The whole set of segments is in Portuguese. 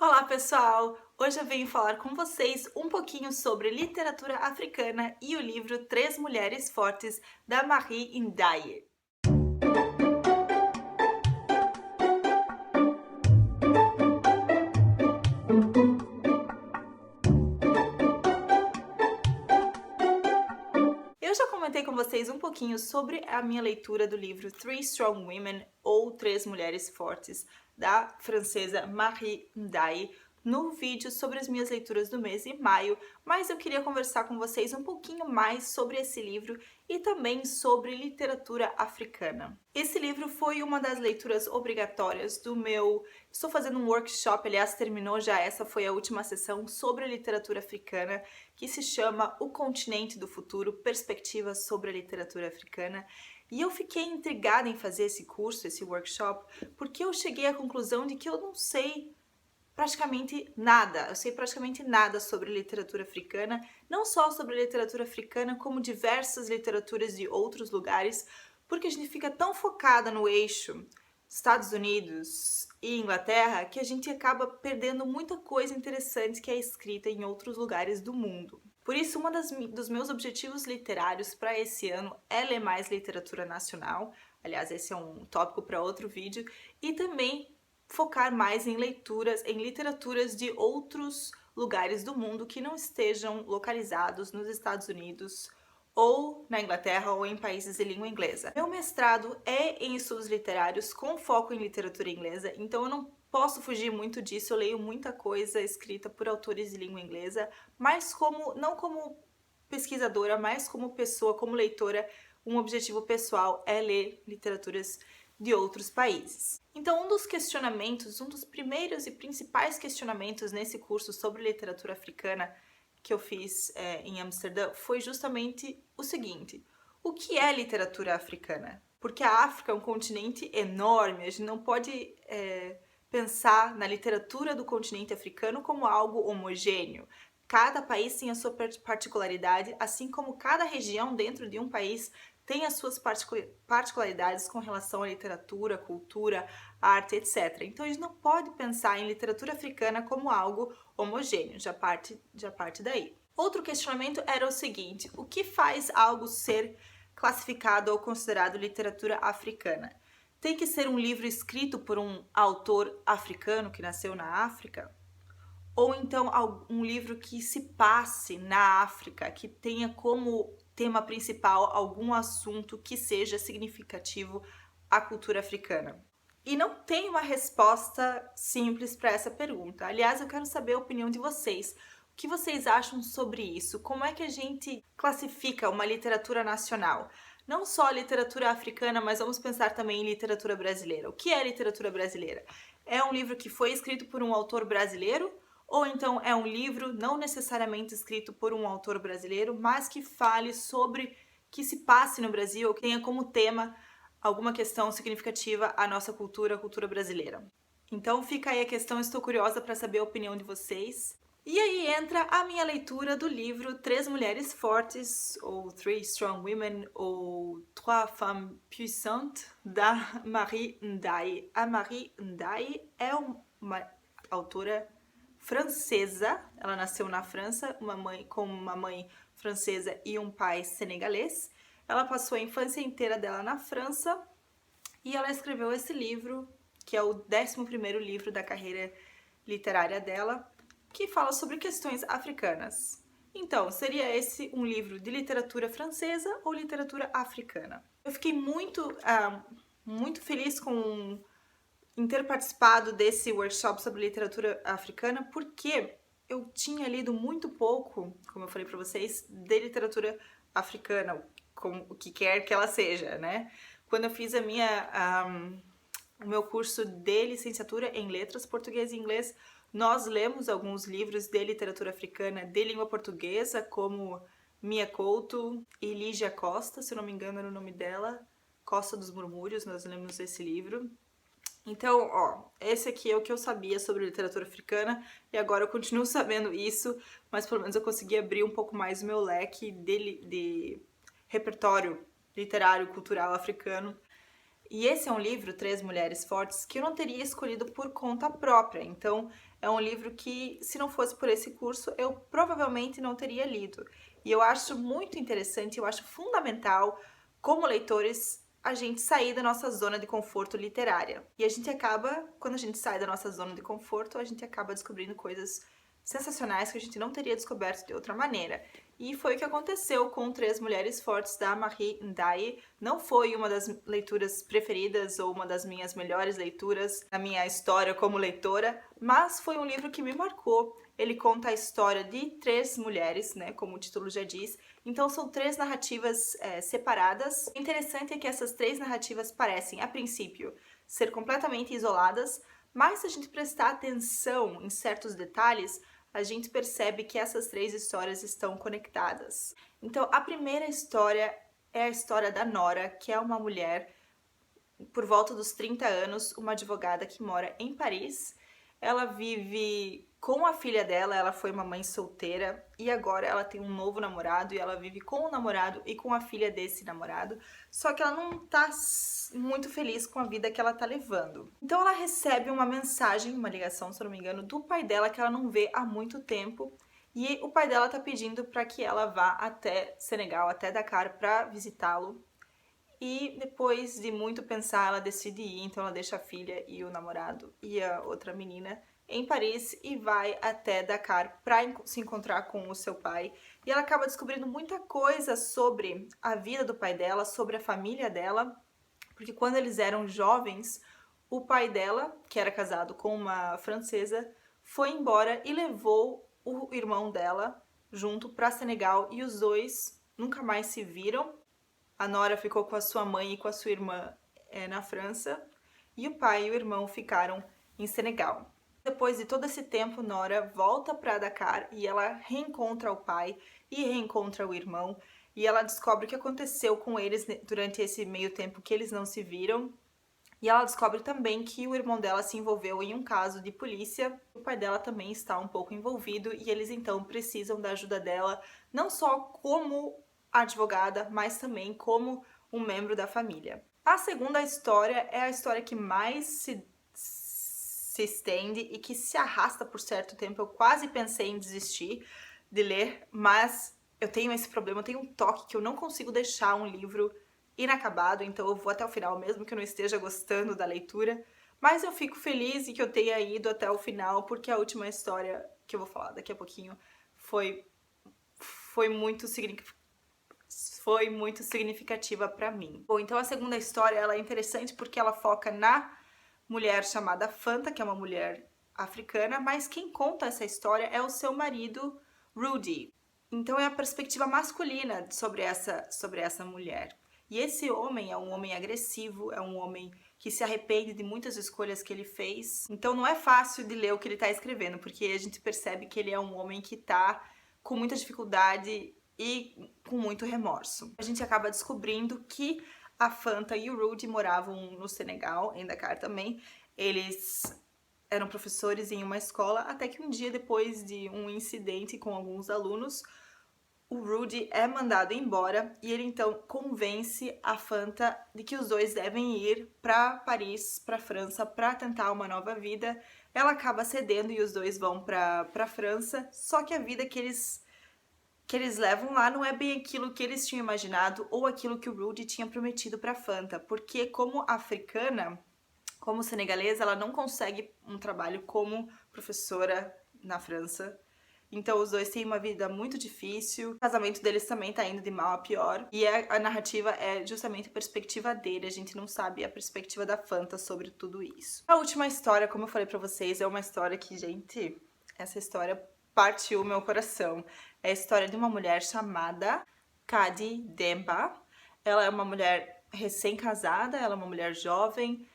Olá, pessoal! Hoje eu venho falar com vocês um pouquinho sobre literatura africana e o livro Três Mulheres Fortes, da Marie Ndiaye. Eu já comentei com vocês um pouquinho sobre a minha leitura do livro Three Strong Women, ou Três Mulheres Fortes, da francesa Marie Ndiaye, no vídeo sobre as minhas leituras do mês de maio, mas eu queria conversar com vocês um pouquinho mais sobre esse livro e também sobre literatura africana. Esse livro foi uma das leituras obrigatórias do meu... Estou fazendo um workshop, aliás, terminou já, essa foi a última sessão sobre literatura africana, que se chama O Continente do Futuro, Perspectivas sobre a Literatura Africana. E eu fiquei intrigada em fazer esse curso, esse workshop, porque eu cheguei à conclusão de que eu não sei praticamente nada. Eu sei praticamente nada sobre literatura africana, não só sobre literatura africana, como diversas literaturas de outros lugares, porque a gente fica tão focada no eixo Estados Unidos e Inglaterra que a gente acaba perdendo muita coisa interessante que é escrita em outros lugares do mundo. Por isso, dos meus objetivos literários para esse ano é ler mais literatura nacional. Aliás, esse é um tópico para outro vídeo. E também focar mais em leituras, em literaturas de outros lugares do mundo que não estejam localizados nos Estados Unidos ou na Inglaterra ou em países de língua inglesa. Meu mestrado é em estudos literários com foco em literatura inglesa, então eu não posso fugir muito disso. Eu leio muita coisa escrita por autores de língua inglesa, mas não como pesquisadora, mas como pessoa, como leitora. Um objetivo pessoal é ler literaturas de outros países. Então, um dos questionamentos, um dos primeiros e principais questionamentos nesse curso sobre literatura africana que eu fiz em Amsterdã foi justamente o seguinte: o que é literatura africana? Porque a África é um continente enorme, a gente não pode pensar na literatura do continente africano como algo homogêneo. Cada país tem a sua particularidade, assim como cada região dentro de um país tem as suas particularidades com relação à literatura, cultura, arte, etc. Então a gente não pode pensar em literatura africana como algo homogêneo, já parte daí. Outro questionamento era o seguinte: o que faz algo ser classificado ou considerado literatura africana? Tem que ser um livro escrito por um autor africano que nasceu na África? Ou então um livro que se passe na África, que tenha como tema principal algum assunto que seja significativo à cultura africana? E não tem uma resposta simples para essa pergunta. Aliás, eu quero saber a opinião de vocês. O que vocês acham sobre isso? Como é que a gente classifica uma literatura nacional? Não só a literatura africana, mas vamos pensar também em literatura brasileira. O que é literatura brasileira? É um livro que foi escrito por um autor brasileiro? Ou então é um livro não necessariamente escrito por um autor brasileiro, mas que fale sobre, que se passe no Brasil, ou que tenha como tema alguma questão significativa à nossa cultura, a cultura brasileira. Então fica aí a questão, estou curiosa para saber a opinião de vocês. E aí entra a minha leitura do livro Três Mulheres Fortes, ou Three Strong Women, ou Trois Femmes Puissantes, da Marie Ndiaye. A Marie Ndiaye é uma autora francesa, ela nasceu na França, com uma mãe francesa e um pai senegalês. Ela passou a infância inteira dela na França e ela escreveu esse livro, que é o 11º livro da carreira literária dela, que fala sobre questões africanas. Então, seria esse um livro de literatura francesa ou literatura africana? Eu fiquei muito feliz em ter participado desse workshop sobre literatura africana, porque eu tinha lido muito pouco, como eu falei para vocês, de literatura africana, como o que quer que ela seja, né? Quando eu fiz o meu curso de licenciatura em letras, português e inglês, nós lemos alguns livros de literatura africana de língua portuguesa, como Mia Couto e Lígia Costa, se eu não me engano era o nome dela, Costa dos Murmúrios, nós lemos esse livro. Então, ó, esse aqui é o que eu sabia sobre literatura africana e agora eu continuo sabendo isso, mas pelo menos eu consegui abrir um pouco mais o meu leque de repertório literário, cultural africano. E esse é um livro, Três Mulheres Fortes, que eu não teria escolhido por conta própria. Então, é um livro que, se não fosse por esse curso, eu provavelmente não teria lido. E eu acho muito interessante, eu acho fundamental, como leitores, a gente sair da nossa zona de conforto literária. E a gente acaba, quando a gente sai da nossa zona de conforto, a gente acaba descobrindo coisas sensacionais que a gente não teria descoberto de outra maneira. E foi o que aconteceu com Três Mulheres Fortes, da Marie Ndaye. Não foi uma das leituras preferidas ou uma das minhas melhores leituras na minha história como leitora, mas foi um livro que me marcou. Ele conta a história de três mulheres, né, como o título já diz. Então são três narrativas separadas. O interessante é que essas três narrativas parecem, a princípio, ser completamente isoladas, mas se a gente prestar atenção em certos detalhes, a gente percebe que essas três histórias estão conectadas. Então, a primeira história é a história da Nora, que é uma mulher por volta dos 30 anos, uma advogada que mora em Paris. Ela vive com a filha dela, ela foi uma mãe solteira e agora ela tem um novo namorado e ela vive com o namorado e com a filha desse namorado, só que ela não tá muito feliz com a vida que ela tá levando. Então ela recebe uma mensagem, uma ligação, se eu não me engano, do pai dela que ela não vê há muito tempo. E o pai dela tá pedindo para que ela vá até Senegal, até Dakar, para visitá-lo. E depois de muito pensar, ela decide ir, então ela deixa a filha e o namorado e a outra menina em Paris e vai até Dakar para se encontrar com o seu pai. E ela acaba descobrindo muita coisa sobre a vida do pai dela, sobre a família dela, porque quando eles eram jovens, o pai dela, que era casado com uma francesa, foi embora e levou o irmão dela junto para Senegal e os dois nunca mais se viram. A Nora ficou com a sua mãe e com a sua irmã na França e o pai e o irmão ficaram em Senegal. Depois de todo esse tempo, Nora volta para Dakar e ela reencontra o pai e reencontra o irmão e ela descobre o que aconteceu com eles durante esse meio tempo que eles não se viram. E ela descobre também que o irmão dela se envolveu em um caso de polícia. O pai dela também está um pouco envolvido e eles então precisam da ajuda dela, não só como advogada, mas também como um membro da família. A segunda história é a história que mais se estende e que se arrasta por certo tempo. Eu quase pensei em desistir de ler, mas eu tenho esse problema, eu tenho um toque que eu não consigo deixar um livro inacabado, então eu vou até o final, mesmo que eu não esteja gostando da leitura. Mas eu fico feliz em que eu tenha ido até o final, porque a última história que eu vou falar daqui a pouquinho foi muito significativa para mim. Bom, então a segunda história ela é interessante porque ela foca na mulher chamada Fanta, que é uma mulher africana, mas quem conta essa história é o seu marido, Rudy. Então é a perspectiva masculina sobre essa mulher. E esse homem é um homem agressivo, é um homem que se arrepende de muitas escolhas que ele fez. Então não é fácil de ler o que ele está escrevendo, porque a gente percebe que ele é um homem que está com muita dificuldade e com muito remorso. A gente acaba descobrindo que a Fanta e o Rudy moravam no Senegal, em Dakar também. Eles eram professores em uma escola, até que um dia, depois de um incidente com alguns alunos, o Rudy é mandado embora e ele então convence a Fanta de que os dois devem ir para Paris, para França, para tentar uma nova vida. Ela acaba cedendo e os dois vão para França, só que a vida que eles levam lá não é bem aquilo que eles tinham imaginado ou aquilo que o Rudy tinha prometido para Fanta, porque como africana, como senegalesa, ela não consegue um trabalho como professora na França. Então os dois têm uma vida muito difícil, o casamento deles também tá indo de mal a pior. E a narrativa é justamente a perspectiva dele, a gente não sabe a perspectiva da Fanta sobre tudo isso. A última história, como eu falei pra vocês, é uma história que, gente, essa história partiu o meu coração. É a história de uma mulher chamada Kadi Demba. Ela é uma mulher recém-casada, ela é uma mulher jovem,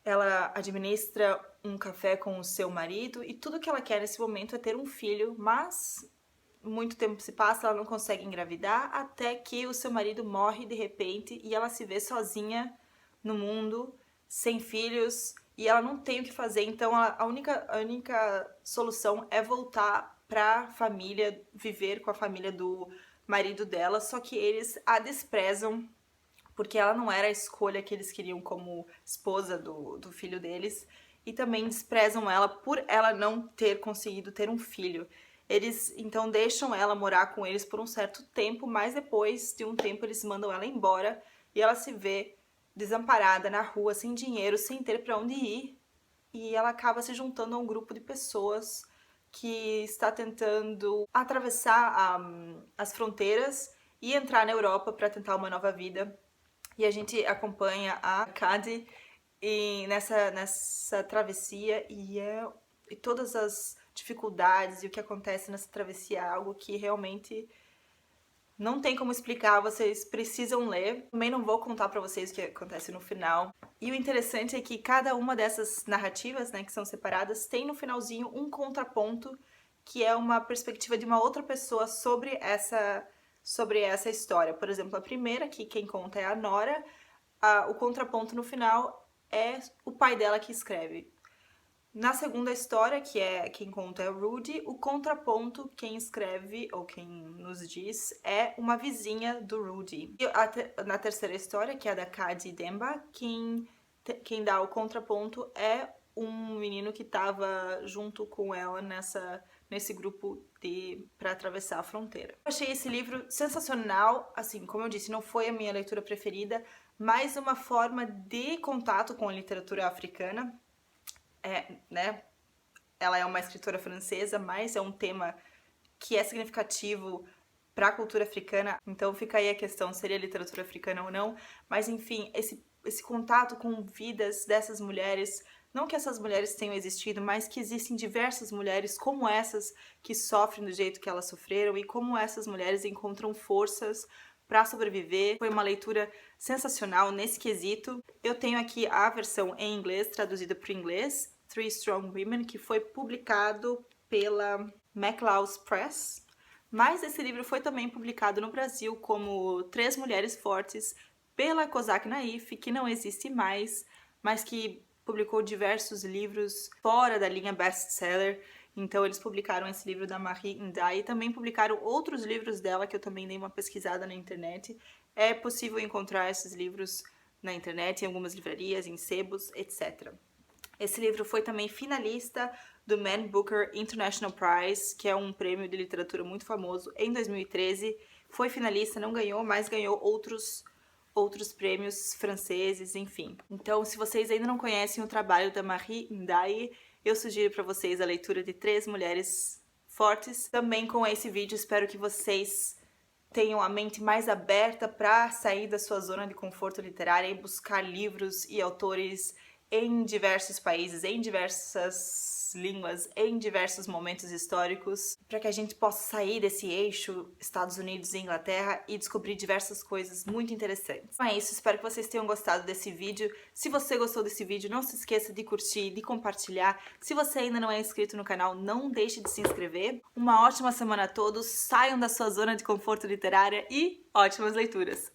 ela administra um café com o seu marido e tudo que ela quer nesse momento é ter um filho, mas muito tempo se passa, ela não consegue engravidar até que o seu marido morre de repente e ela se vê sozinha no mundo, sem filhos, e ela não tem o que fazer, então a única solução é voltar pra família, viver com a família do marido dela, só que eles a desprezam porque ela não era a escolha que eles queriam como esposa do filho deles, e também desprezam ela por ela não ter conseguido ter um filho. Eles então deixam ela morar com eles por um certo tempo, mas depois de um tempo eles mandam ela embora e ela se vê desamparada na rua, sem dinheiro, sem ter para onde ir, e ela acaba se juntando a um grupo de pessoas que está tentando atravessar as fronteiras e entrar na Europa para tentar uma nova vida. E a gente acompanha a Cady nessa travessia e todas as dificuldades e o que acontece nessa travessia é algo que realmente não tem como explicar, vocês precisam ler. Também não vou contar pra vocês o que acontece no final. E o interessante é que cada uma dessas narrativas, né, que são separadas, tem no finalzinho um contraponto, que é uma perspectiva de uma outra pessoa sobre essa história. Por exemplo, a primeira, que quem conta é a Nora, o contraponto no final é o pai dela que escreve. Na segunda história, que é quem conta é o Rudy, o contraponto, quem escreve, ou quem nos diz, é uma vizinha do Rudy. E na terceira história, que é a da Cady Demba, quem dá o contraponto é um menino que estava junto com ela nesse grupo para atravessar a fronteira. Eu achei esse livro sensacional, assim, como eu disse, não foi a minha leitura preferida, mas uma forma de contato com a literatura africana. Né? Ela é uma escritora francesa, mas é um tema que é significativo para a cultura africana, então fica aí a questão, seria literatura africana ou não, mas enfim, esse contato com vidas dessas mulheres, não que essas mulheres tenham existido, mas que existem diversas mulheres como essas que sofrem do jeito que elas sofreram e como essas mulheres encontram forças para sobreviver. Foi uma leitura sensacional nesse quesito. Eu tenho aqui a versão em inglês, traduzida para o inglês, Three Strong Women, que foi publicado pela MacLeod Press, mas esse livro foi também publicado no Brasil como Três Mulheres Fortes pela Cosac Naif, que não existe mais, mas que publicou diversos livros fora da linha best-seller. Então eles publicaram esse livro da Marie Ndiaye e também publicaram outros livros dela que eu também dei uma pesquisada na internet. É possível encontrar esses livros na internet, em algumas livrarias, em sebos, etc. Esse livro foi também finalista do Man Booker International Prize, que é um prêmio de literatura muito famoso, em 2013. Foi finalista, não ganhou, mas ganhou outros prêmios franceses, enfim. Então, se vocês ainda não conhecem o trabalho da Marie Ndiaye, eu sugiro para vocês a leitura de Três Mulheres Fortes. Também com esse vídeo, espero que vocês tenham a mente mais aberta para sair da sua zona de conforto literária e buscar livros e autores em diversos países, em diversas línguas, em diversos momentos históricos, para que a gente possa sair desse eixo Estados Unidos e Inglaterra e descobrir diversas coisas muito interessantes. Então é isso, espero que vocês tenham gostado desse vídeo. Se você gostou desse vídeo, não se esqueça de curtir, de compartilhar. Se você ainda não é inscrito no canal, não deixe de se inscrever. Uma ótima semana a todos, saiam da sua zona de conforto literária e ótimas leituras!